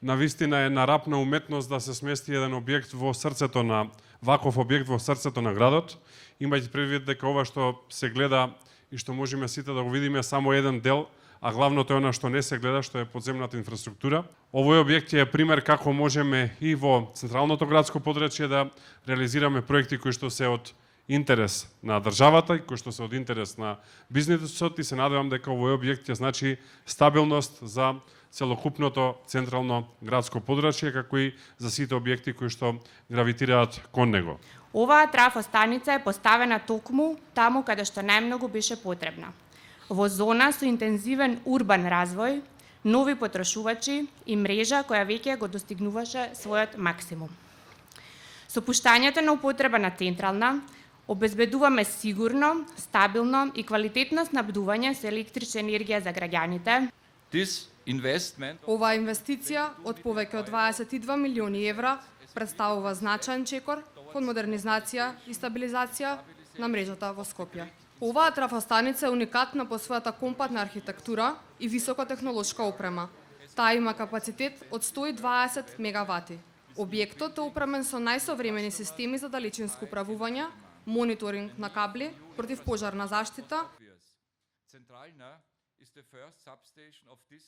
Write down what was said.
Навистина е нарапна уметност да се смести еден објект во срцето на ваков објект во срцето на градот, имајќи предвид дека ова што се гледа и што можеме сите да го видиме е само еден дел, а главното е она што не се гледа, што е подземната инфраструктура. Овој објект е пример како можеме и во централното градско подрачје да реализираме проекти кои што се од интерес на државата и кои што се од интерес на бизнисот, и се надевам дека овој објект ќе значи стабилност за целокупното централно градско подрачје, како и за сите објекти кои што гравитираат кон него. Оваа трафостаница е поставена токму таму каде што најмногу беше потребна. Во зона со интензивен урбан развој, нови потрошувачи и мрежа која веќе го достигнуваше својот максимум. Со пуштањето на употреба на централна, обезбедуваме сигурно, стабилно и квалитетно снабдување со електрична енергија за граѓаните. Оваа инвестиција од повеќе од 22 милиони евра представува значаен чекор кон модернизација и стабилизација на мрежата во Скопје. Оваа трафостаница е уникатна по својата компактна архитектура и високотехнолошка опрема. Таа има капацитет од 120 мегавати. Објектот е опремен со најсовремени системи за далечинско управување, мониторинг на кабли, противпожарна заштита.